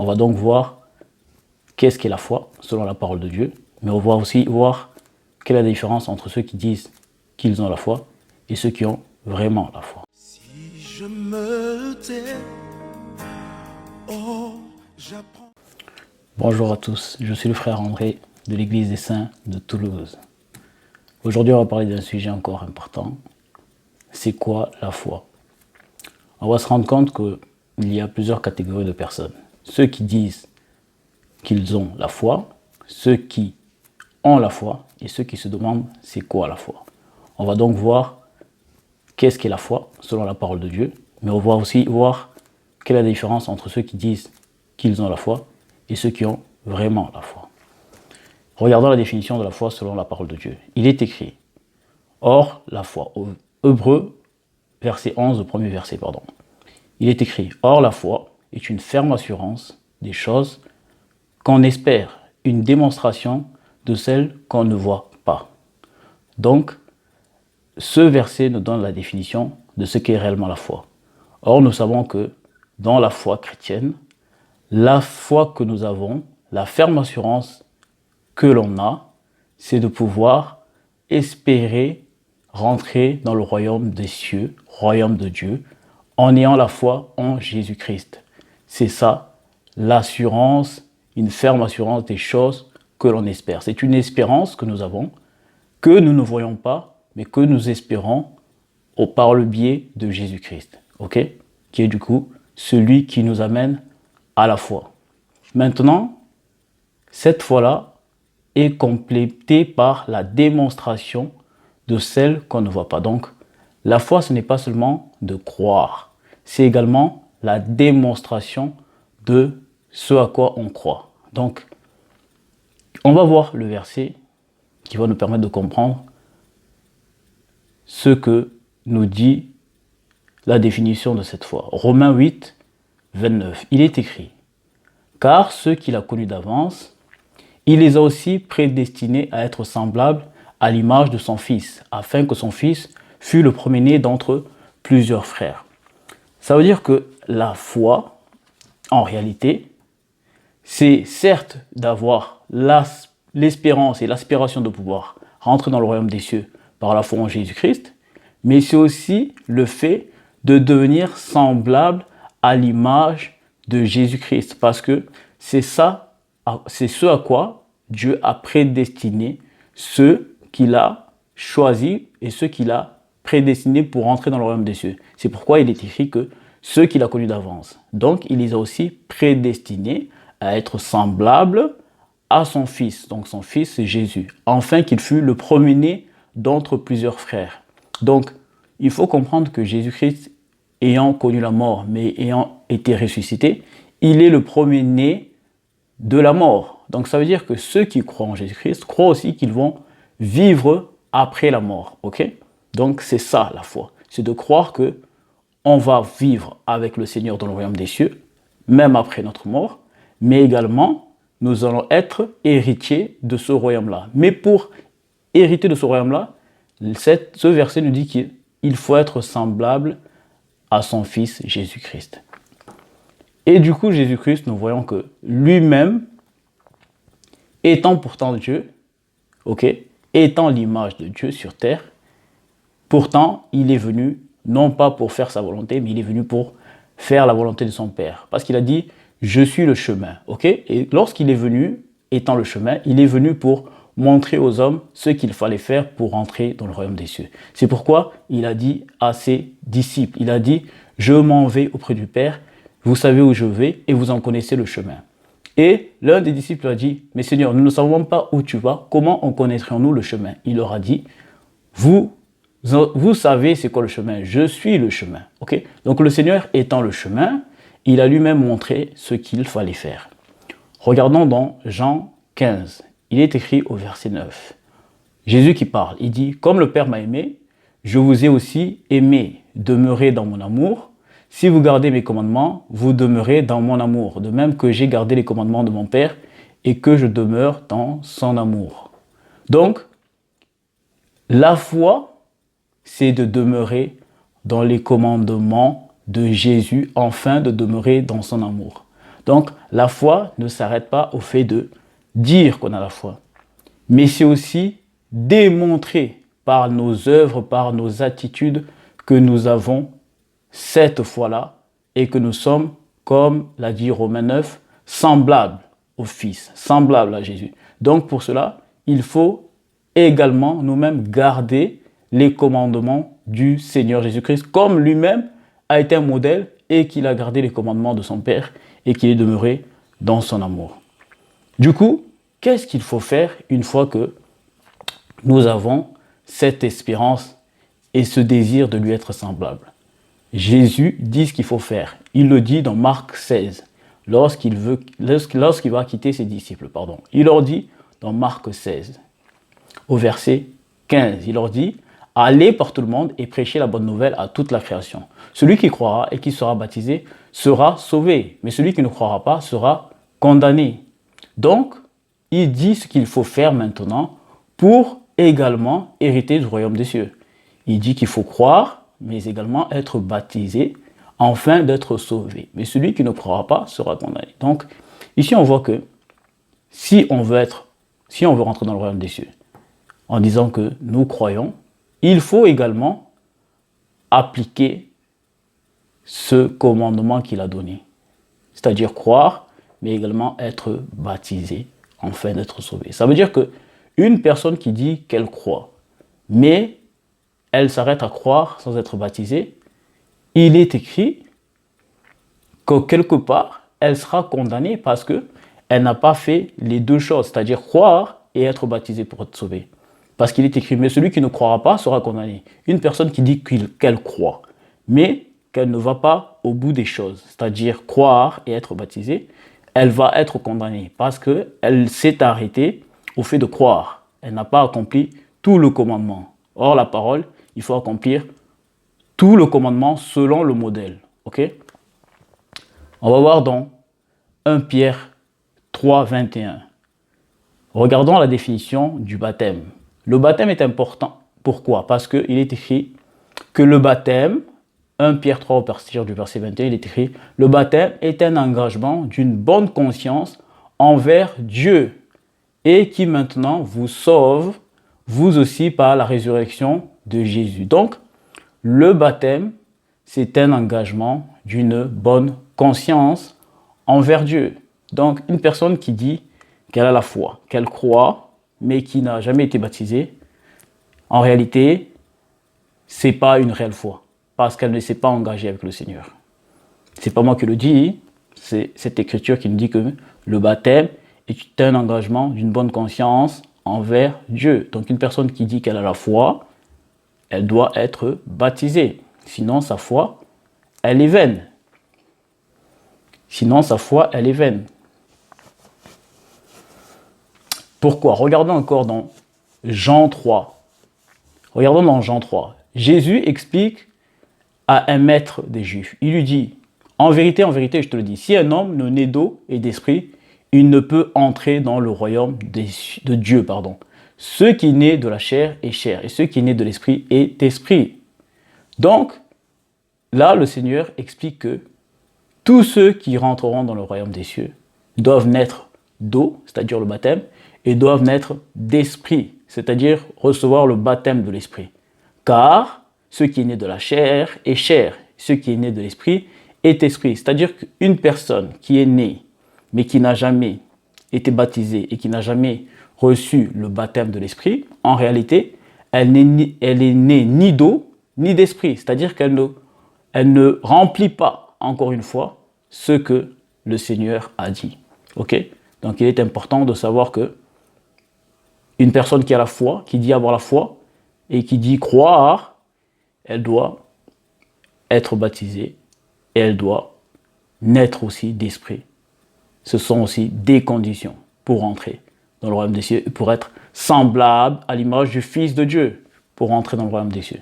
On va donc voir qu'est-ce qu'est la foi selon la parole de Dieu, mais on va aussi voir quelle est la différence entre ceux qui disent qu'ils ont la foi et ceux qui ont vraiment la foi. Si je me tais, oh, j'apprends. Bonjour à tous, je suis le frère André de l'Église des Saints de Toulouse. Aujourd'hui, on va parler d'un sujet encore important. C'est quoi la foi? On va se rendre compte qu'il y a plusieurs catégories de personnes. Ceux qui disent qu'ils ont la foi, ceux qui ont la foi et ceux qui se demandent c'est quoi la foi. On va donc voir qu'est-ce qu'est la foi selon la parole de Dieu, mais on va aussi voir quelle est la différence entre ceux qui disent qu'ils ont la foi et ceux qui ont vraiment la foi. Regardons la définition de la foi selon la parole de Dieu. Il est écrit, or la foi, au Hébreux, verset 11, le premier verset, pardon. Il est écrit, or la foi est une ferme assurance des choses qu'on espère, une démonstration de celles qu'on ne voit pas. Donc, ce verset nous donne la définition de ce qu'est réellement la foi. Or, nous savons que dans la foi chrétienne, la foi que nous avons, la ferme assurance que l'on a, c'est de pouvoir espérer rentrer dans le royaume des cieux, royaume de Dieu, en ayant la foi en Jésus-Christ. C'est ça, l'assurance, une ferme assurance des choses que l'on espère. C'est une espérance que nous avons, que nous ne voyons pas, mais que nous espérons par le biais de Jésus-Christ, ok? Qui est du coup celui qui nous amène à la foi. Maintenant, cette foi-là est complétée par la démonstration de celle qu'on ne voit pas. Donc, la foi, ce n'est pas seulement de croire, c'est également la démonstration de ce à quoi on croit. Donc, on va voir le verset qui va nous permettre de comprendre ce que nous dit la définition de cette foi. Romains 8, 29. Il est écrit, car ceux qu'il a connus d'avance, il les a aussi prédestinés à être semblables à l'image de son Fils, afin que son Fils fût le premier-né d'entre plusieurs frères. Ça veut dire que la foi, en réalité, c'est certes d'avoir l'espérance et l'aspiration de pouvoir rentrer dans le royaume des cieux par la foi en Jésus-Christ, mais c'est aussi le fait de devenir semblable à l'image de Jésus-Christ, parce que c'est ça, c'est ce à quoi Dieu a prédestiné ceux qu'il a choisis et ceux qu'il a prédestinés pour entrer dans le royaume des cieux. C'est pourquoi il est écrit que ceux qu'il a connus d'avance. Donc, il les a aussi prédestinés à être semblables à son Fils. Donc, son Fils, c'est Jésus. Afin qu'il fût le premier-né d'entre plusieurs frères. Donc, il faut comprendre que Jésus-Christ, ayant connu la mort, mais ayant été ressuscité, il est le premier-né de la mort. Donc, ça veut dire que ceux qui croient en Jésus-Christ croient aussi qu'ils vont vivre après la mort. Ok? Donc, c'est ça la foi. C'est de croire que on va vivre avec le Seigneur dans le royaume des cieux, même après notre mort, mais également, nous allons être héritiers de ce royaume-là. Mais pour hériter de ce royaume-là, ce verset nous dit qu'il faut être semblable à son Fils Jésus-Christ. Et du coup, Jésus-Christ, nous voyons que lui-même, étant pourtant Dieu, ok, étant l'image de Dieu sur terre, pourtant, il est venu non pas pour faire sa volonté, mais il est venu pour faire la volonté de son Père. Parce qu'il a dit, je suis le chemin. Ok? Et lorsqu'il est venu, étant le chemin, il est venu pour montrer aux hommes ce qu'il fallait faire pour entrer dans le royaume des cieux. C'est pourquoi il a dit à ses disciples, il a dit, je m'en vais auprès du Père, vous savez où je vais et vous en connaissez le chemin. Et l'un des disciples a dit, mais Seigneur, nous ne savons pas où tu vas, comment en connaîtrions-nous le chemin? Il leur a dit, vous savez c'est quoi le chemin, je suis le chemin. Okay? Donc le Seigneur étant le chemin, il a lui-même montré ce qu'il fallait faire. Regardons dans Jean 15, il est écrit au verset 9. Jésus qui parle, il dit, comme le Père m'a aimé, je vous ai aussi aimé, demeurez dans mon amour. Si vous gardez mes commandements, vous demeurez dans mon amour, de même que j'ai gardé les commandements de mon Père et que je demeure dans son amour. Donc, la foi, c'est de demeurer dans les commandements de Jésus, afin de demeurer dans son amour. Donc, la foi ne s'arrête pas au fait de dire qu'on a la foi, mais c'est aussi démontrer par nos œuvres, par nos attitudes, que nous avons cette foi-là et que nous sommes, comme l'a dit Romains 9, semblables au Fils, semblables à Jésus. Donc pour cela, il faut également nous-mêmes garder les commandements du Seigneur Jésus-Christ, comme lui-même a été un modèle et qu'il a gardé les commandements de son Père et qu'il est demeuré dans son amour. Du coup, qu'est-ce qu'il faut faire une fois que nous avons cette espérance et ce désir de lui être semblable? Jésus dit ce qu'il faut faire. Il le dit dans Marc 16, lorsqu'il va quitter ses disciples. Il leur dit dans Marc 16, au verset 15, il leur dit « Allez par tout le monde et prêchez la bonne nouvelle à toute la création. Celui qui croira et qui sera baptisé sera sauvé, mais celui qui ne croira pas sera condamné. » Donc, il dit ce qu'il faut faire maintenant pour également hériter du royaume des cieux. Il dit qu'il faut croire, mais également être baptisé, afin d'être sauvé. Mais celui qui ne croira pas sera condamné. Donc, ici, on voit que si on veut rentrer dans le royaume des cieux, en disant que nous croyons, il faut également appliquer ce commandement qu'il a donné. C'est-à-dire croire, mais également être baptisé, afin d'être sauvé. Ça veut dire que une personne qui dit qu'elle croit, mais elle s'arrête à croire sans être baptisée, il est écrit que quelque part, elle sera condamnée parce qu'elle n'a pas fait les deux choses, c'est-à-dire croire et être baptisée pour être sauvée. Parce qu'il est écrit, mais celui qui ne croira pas sera condamné. Une personne qui dit qu'elle croit, mais qu'elle ne va pas au bout des choses, c'est-à-dire croire et être baptisée, elle va être condamnée parce qu'elle s'est arrêtée au fait de croire. Elle n'a pas accompli tout le commandement. Or, la parole, il faut accomplir tout le commandement selon le modèle. Ok? On va voir dans 1 Pierre 3, 21. Regardons la définition du baptême. Le baptême est important. Pourquoi? Parce qu'il est écrit que le baptême, 1 Pierre 3 au partir du verset 21, il est écrit « Le baptême est un engagement d'une bonne conscience envers Dieu et qui maintenant vous sauve, vous aussi, par la résurrection de Jésus. » Donc, le baptême, c'est un engagement d'une bonne conscience envers Dieu. Donc, une personne qui dit qu'elle a la foi, qu'elle croit, mais qui n'a jamais été baptisée, en réalité, ce n'est pas une réelle foi, parce qu'elle ne s'est pas engagée avec le Seigneur. Ce n'est pas moi qui le dis, c'est cette écriture qui nous dit que le baptême est un engagement d'une bonne conscience envers Dieu. Donc, une personne qui dit qu'elle a la foi, elle doit être baptisée. Sinon, sa foi, elle est vaine. Sinon, sa foi, elle est vaine. Pourquoi? Regardons encore dans Jean 3. Regardons dans Jean 3. Jésus explique à un maître des Juifs. Il lui dit, en vérité, je te le dis, si un homme ne naît d'eau et d'esprit, il ne peut entrer dans le royaume de Dieu. Ce qui naît de la chair est chair, et ce qui naît de l'esprit est esprit. Donc, là, le Seigneur explique que tous ceux qui rentreront dans le royaume des cieux doivent naître d'eau, c'est-à-dire le baptême, et doivent naître d'esprit, c'est-à-dire recevoir le baptême de l'esprit. Car ce qui est né de la chair est chair, ce qui est né de l'esprit est esprit. C'est-à-dire qu'une personne qui est née, mais qui n'a jamais été baptisée et qui n'a jamais reçu le baptême de l'esprit, en réalité, elle est née ni d'eau ni d'esprit. C'est-à-dire qu'elle ne remplit pas, encore une fois, ce que le Seigneur a dit. Ok? Donc il est important de savoir que une personne qui a la foi, qui dit avoir la foi, et qui dit croire, elle doit être baptisée et elle doit naître aussi d'esprit. Ce sont aussi des conditions pour entrer dans le royaume des cieux, pour être semblable à l'image du Fils de Dieu, pour entrer dans le royaume des cieux.